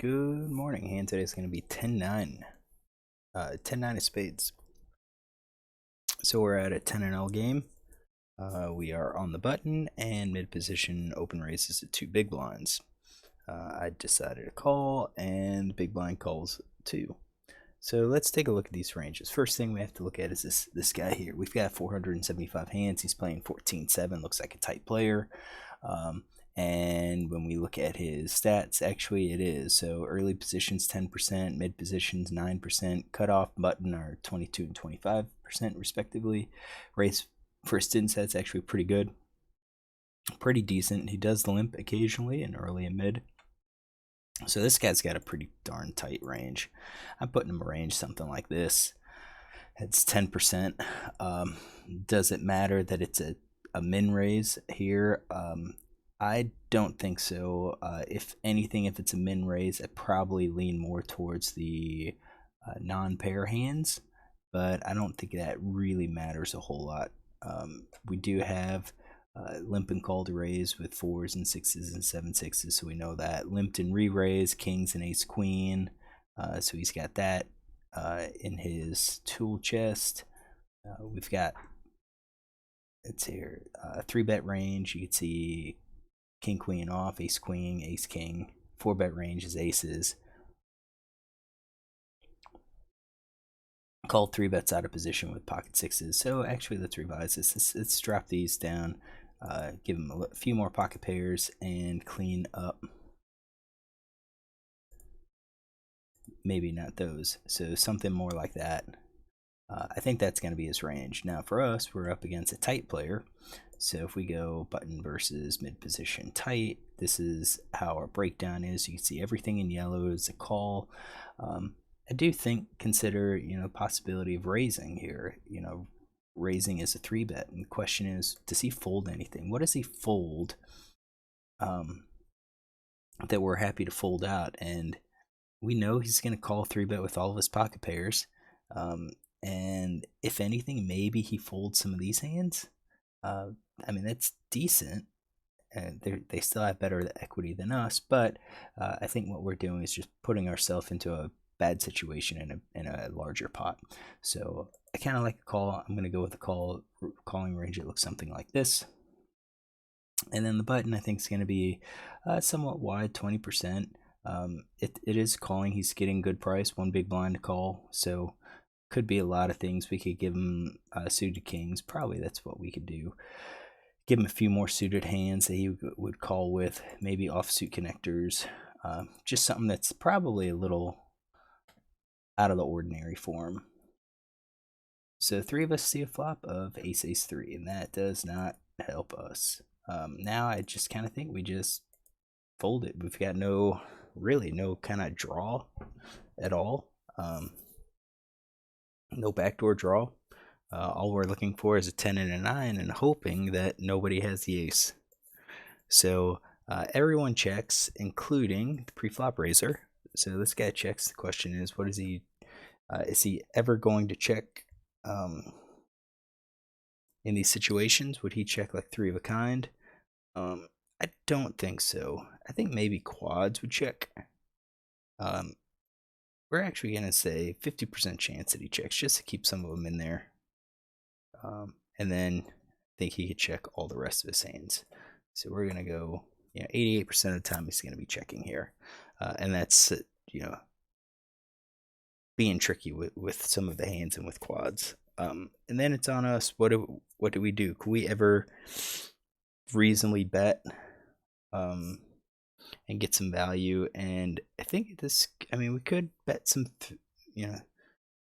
Good morning. Hand today is going to be 10-9. 10-9 of spades. So we're at a 10-0 game. We are on the button and mid position open raises at 2 big blinds. I decided to call and the big blind calls 2. So let's take a look at these ranges. First thing we have to look at is this guy here. We've got 475 hands. He's playing 14-7. Looks like a tight player. And when we look at his stats, actually it is. So early positions 10%, mid positions 9%, cutoff button are 22 and 25% respectively. Race first in sets actually pretty good, pretty decent. He does limp occasionally in early and mid. So this guy's got a pretty darn tight range. I'm putting him a range something like this. It's 10%. Does it matter that it's a min raise here? I don't think so. If anything, if it's a min raise, I'd probably lean more towards the non-pair hands, but I don't think that really matters a whole lot. We do have limp and call to raise with 4s and 6s and 7-6s, so we know that. Limped and re-raise, kings and ace queen, so he's got that in his tool chest. We've got, it's here, 3-bet range. You can see king queen off, ace queen, ace king. 4-bet range is aces. Called 3 bets out of position with pocket 6s. So actually, let's revise this. Let's drop these down, give them a few more pocket pairs, and clean up. Maybe not those. So something more like that. I think that's going to be his range. Now for us, we're up against a tight player. So if we go button versus mid position tight, this is how our breakdown is. You can see everything in yellow is a call. I do think consider possibility of raising here. Raising is a 3-bet, and the question is, does he fold anything? What does he fold that we're happy to fold out? And we know he's going to call 3-bet with all of his pocket pairs. And if anything, maybe he folds some of these hands. I mean, that's decent. They still have better equity than us, but I think what we're doing is just putting ourselves into a bad situation in a larger pot. So I kind of like a call. I'm going to go with the calling range. It looks something like this. And then the button, I think, is going to be somewhat wide, 20%. It is calling. He's getting good price, 1 big blind to call. So could be a lot of things. We could give him suited kings. Probably that's what we could do. Give him a few more suited hands that he would call with. Maybe offsuit connectors. Just something that's probably a little out of the ordinary form. So 3 of us see a flop of ace ace 3, and that does not help us. Now I just kind of think we just fold it. We've got really no kind of draw at all. No backdoor draw. All we're looking for is a 10 and a 9 and hoping that nobody has the ace. So everyone checks, including the pre-flop raiser. So this guy checks. The question is, what is he ever going to check in these situations? Would he check like 3 of a kind? I don't think so. I think maybe quads would check. We're actually going to say 50% chance that he checks just to keep some of them in there. And then I think he could check all the rest of his hands. So we're going to go, 88% of the time he's going to be checking here. And that's, being tricky with some of the hands and with quads. And then it's on us. What do we do? Can we ever reasonably bet and get some value? And I think we could bet some,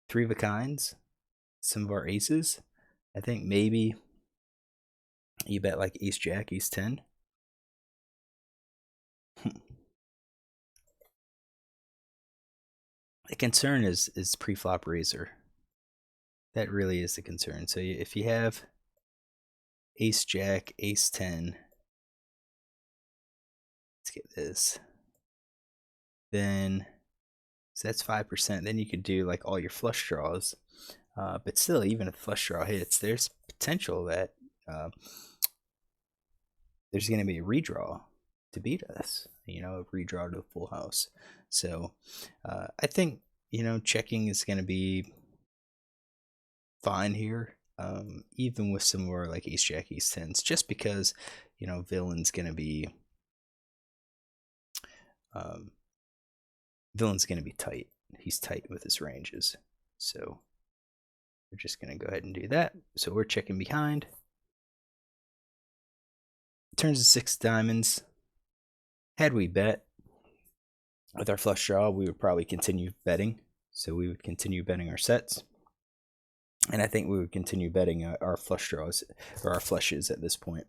3 of a kinds, some of our aces. I think maybe you bet like ace jack, ace 10. The concern is pre-flop raiser. That really is the concern. So if you have ace jack, ace 10, let's get this. Then, so that's 5%. Then you could do like all your flush draws. But still, even if flush draw hits, there's potential that there's going to be a redraw. beat us, redraw to the full house. So I think, checking is going to be fine here, even with some more like ace jack ace tens, just because, villain's going to be tight. He's tight with his ranges. So we're just going to go ahead and do that. So we're checking behind. Turns to 6 diamonds. Had we bet with our flush draw, we would probably continue betting. So we would continue betting our sets. And I think we would continue betting our flush draws or our flushes at this point.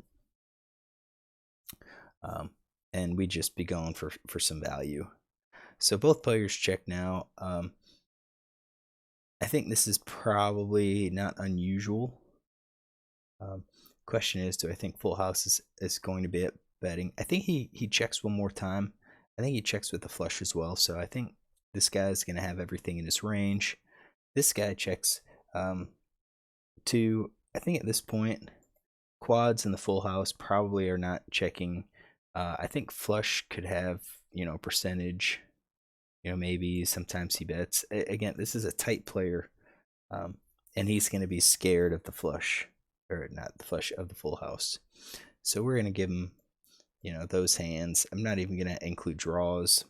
And we'd just be going for some value. So both players check now. I think this is probably not unusual. Question is, do I think full house is going to be at betting? I think he checks one more time. I think he checks with the flush as well. So I think this guy's going to have everything in his range. This guy checks to, I think at this point, quads and the full house probably are not checking. I think flush could have, percentage. Maybe sometimes he bets. Again, this is a tight player, and he's going to be scared of the flush, or not the flush, of the full house. So we're going to give him, those hands. I'm not even going to include draws.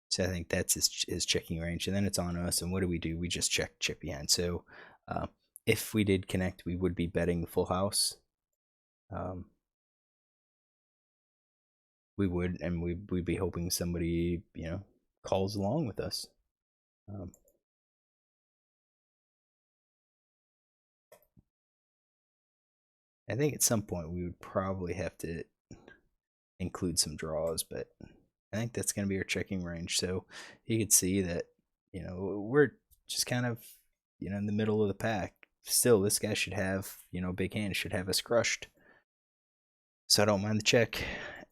So I think that's his checking range, and then it's on us. And what do? We just check behind. So if we did connect, we would be betting the full house. We would, and we'd be hoping somebody, calls along with us. I think at some point we would probably have to include some draws, but I think that's going to be our checking range. So you could see that, we're just kind of, in the middle of the pack. Still, this guy should have, big hand, should have us crushed. So I don't mind the check.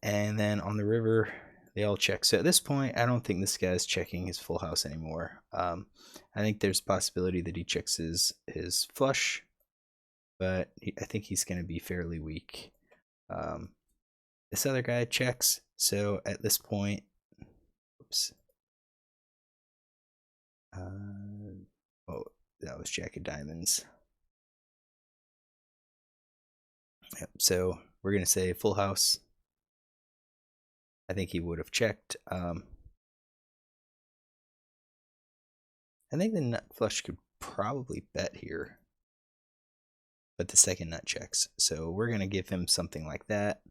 And then on the river, they all check. So at this point, I don't think this guy's checking his full house anymore. I think there's a possibility that he checks his flush, but I think he's going to be fairly weak. This other guy checks. So at this point, oops. Oh, that was jack of diamonds. Yep. So we're going to say full house. I think he would have checked. I think the nut flush could probably bet here, but the second nut checks. So we're going to give him something like that.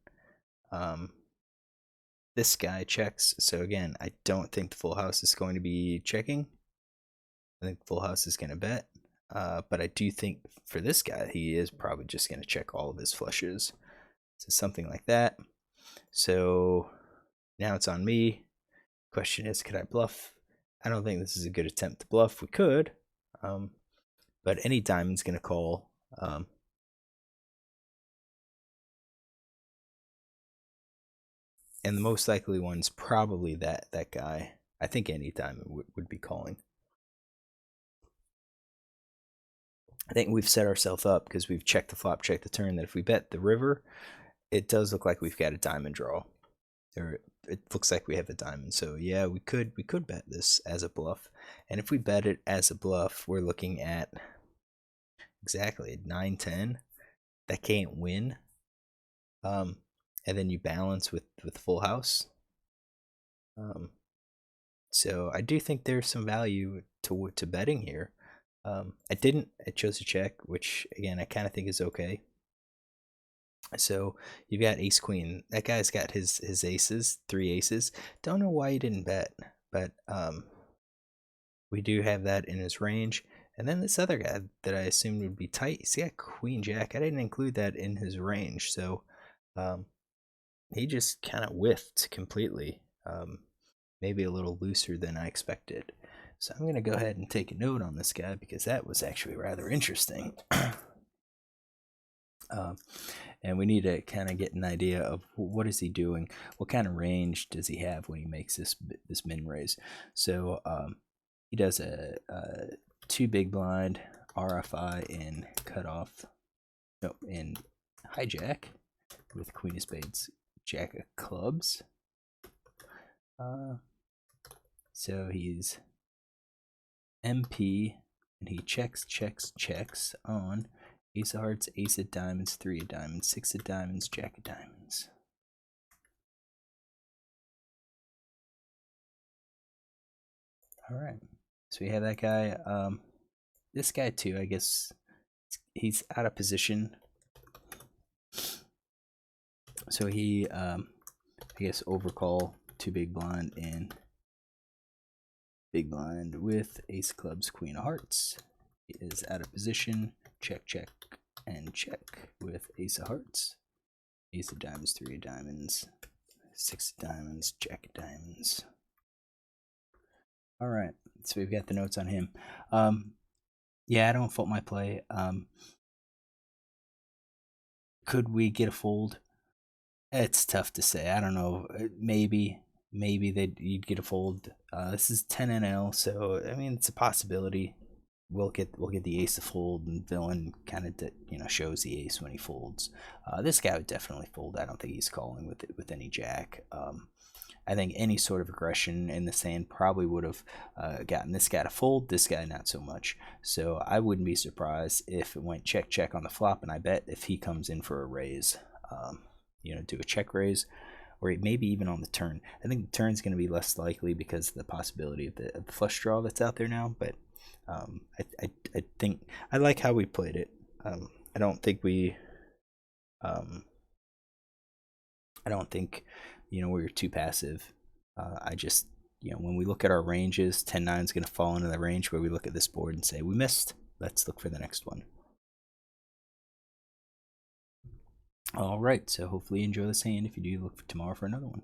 This guy checks. So again, I don't think the full house is going to be checking. I think the full house is going to bet. But I do think for this guy, he is probably just going to check all of his flushes. So something like that. So now it's on me. Question is, could I bluff? I don't think this is a good attempt to bluff. We could. But any diamond's going to call. And the most likely one's probably that guy. I think any diamond would be calling. I think we've set ourselves up because we've checked the flop, checked the turn, that if we bet the river, it does look like we've got a diamond draw. Or it looks like we have a diamond. So yeah, we could bet this as a bluff. And if we bet it as a bluff, we're looking at exactly 9-10. That can't win. And then you balance with full house. So I do think there's some value to betting here. I chose to check, which again I kind of think is okay. So you've got ace queen. That guy's got his aces, 3 aces. Don't know why he didn't bet, but we do have that in his range. And then this other guy that I assumed would be tight, he's got queen jack. I didn't include that in his range, so he just kind of whiffed completely. Maybe a little looser than I expected. So I'm going to go ahead and take a note on this guy because that was actually rather interesting. And we need to kind of get an idea of what is he doing, what kind of range does he have when he makes this min raise. So he does a 2 big blind RFI in cutoff. No, in hijack with queen of spades, jack of clubs. So he's MP, and he checks on ace of hearts, ace of diamonds, three of diamonds, six of diamonds, jack of diamonds. All right, so we have that guy. This guy too, I guess he's out of position. So he, I guess, overcall two big blind and big blind with ace of clubs, queen of hearts. He is out of position. Check, and check with ace of hearts, ace of diamonds, three of diamonds, six of diamonds, jack of diamonds. All right, so we've got the notes on him. Yeah, I don't fault my play. Could we get a fold? It's tough to say. I don't know. Maybe you'd get a fold. This is 10 NL, so I mean it's a possibility. We'll get the ace to fold, and villain kind of shows the ace when he folds. This guy would definitely fold. I don't think he's calling with any jack. I think any sort of aggression in the sand probably would have gotten this guy to fold, this guy not so much. So I wouldn't be surprised if it went check on the flop, and I bet if he comes in for a raise, do a check raise, or maybe even on the turn. I think the turn's going to be less likely because of the possibility of the flush draw that's out there now, but I think I like how we played it. I don't think we we were too passive. I just, when we look at our ranges, 10-9 is going to fall into the range where we look at this board and say, we missed. Let's look for the next one. All right, so hopefully you enjoy this hand. If you do, look for tomorrow for another one.